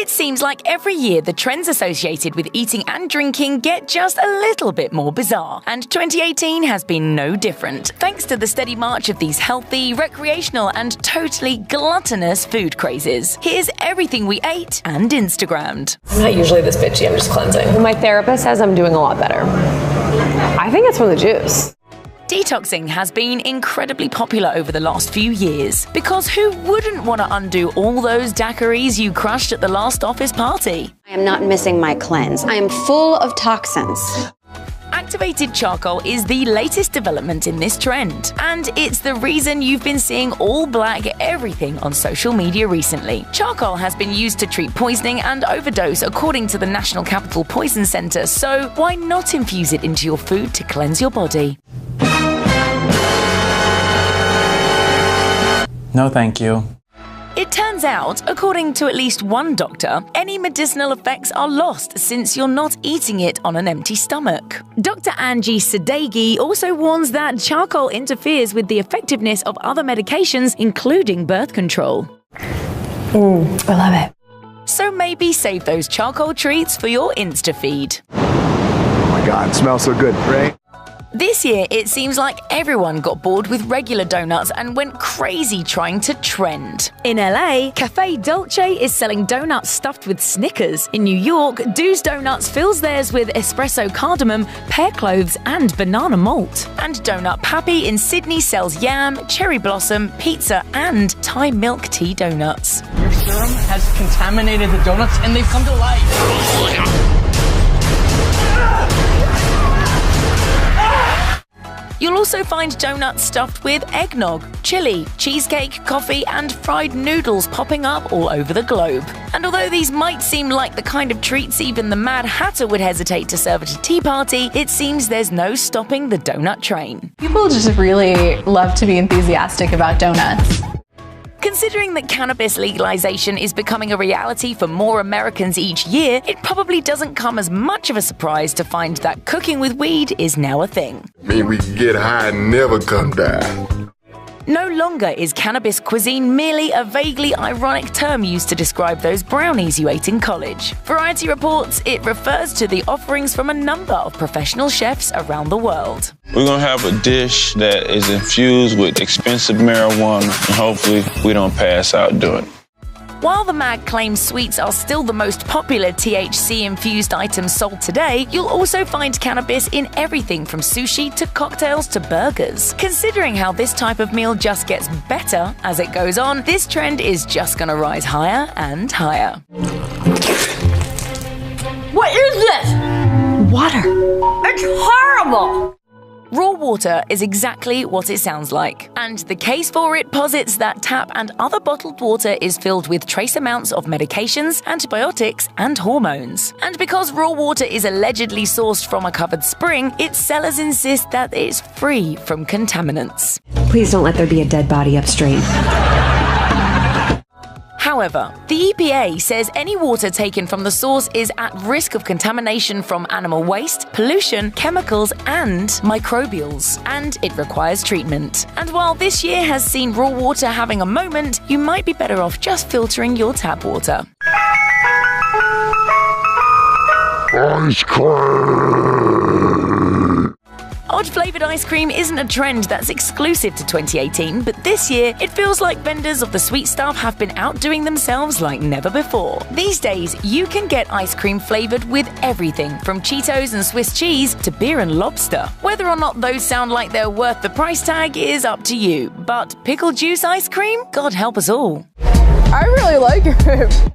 It seems like every year the trends associated with eating and drinking get just a little bit more bizarre, and 2018 has been no different, thanks to the steady march of these healthy, recreational, and totally gluttonous food crazes. Here's everything we ate and Instagrammed. I'm not usually this bitchy, I'm just cleansing. My therapist says I'm doing a lot better. I think it's from the juice. Detoxing has been incredibly popular over the last few years, because who wouldn't want to undo all those daiquiris you crushed at the last office party? I am not missing my cleanse. I am full of toxins. Activated charcoal is the latest development in this trend, and it's the reason you've been seeing all black everything on social media recently. Charcoal has been used to treat poisoning and overdose according to the National Capital Poison Center, so why not infuse it into your food to cleanse your body? No, thank you. It turns out, according to at least one doctor, any medicinal effects are lost since you're not eating it on an empty stomach. Dr. Angie Sadeghi also warns that charcoal interferes with the effectiveness of other medications, including birth control. I love it. So maybe save those charcoal treats for your Insta feed. Oh my God, it smells so good, right? This year, it seems like everyone got bored with regular donuts and went crazy trying to trend. In LA, Cafe Dolce is selling donuts stuffed with Snickers. In New York, Do's Donuts fills theirs with espresso cardamom, pear cloves, and banana malt. And Donut Pappy in Sydney sells yam, cherry blossom, pizza, and Thai milk tea donuts. Your serum has contaminated the donuts and they've come to life. You'll also find donuts stuffed with eggnog, chili, cheesecake, coffee, and fried noodles popping up all over the globe. And although these might seem like the kind of treats even the Mad Hatter would hesitate to serve at a tea party, it seems there's no stopping the donut train. People just really love to be enthusiastic about donuts. Considering that cannabis legalization is becoming a reality for more Americans each year, it probably doesn't come as much of a surprise to find that cooking with weed is now a thing. Mean we can get high and never come down. No longer is cannabis cuisine merely a vaguely ironic term used to describe those brownies you ate in college. Variety reports it refers to the offerings from a number of professional chefs around the world. We're gonna have a dish that is infused with expensive marijuana, and hopefully we don't pass out doing it. While the mag claims sweets are still the most popular THC-infused items sold today, you'll also find cannabis in everything from sushi to cocktails to burgers. Considering how this type of meal just gets better as it goes on, this trend is just gonna rise higher and higher. What is this? Water. It's horrible! Raw water is exactly what it sounds like, and the case for it posits that tap and other bottled water is filled with trace amounts of medications, antibiotics, and hormones. And because raw water is allegedly sourced from a covered spring, its sellers insist that it's free from contaminants. Please don't let there be a dead body upstream. However, the EPA says any water taken from the source is at risk of contamination from animal waste, pollution, chemicals, and microbials, and it requires treatment. And while this year has seen raw water having a moment, you might be better off just filtering your tap water. Ice cream! Odd-flavored ice cream isn't a trend that's exclusive to 2018, but this year, it feels like vendors of the sweet stuff have been outdoing themselves like never before. These days, you can get ice cream flavored with everything from Cheetos and Swiss cheese to beer and lobster. Whether or not those sound like they're worth the price tag is up to you, but pickle juice ice cream? God help us all. I really like it.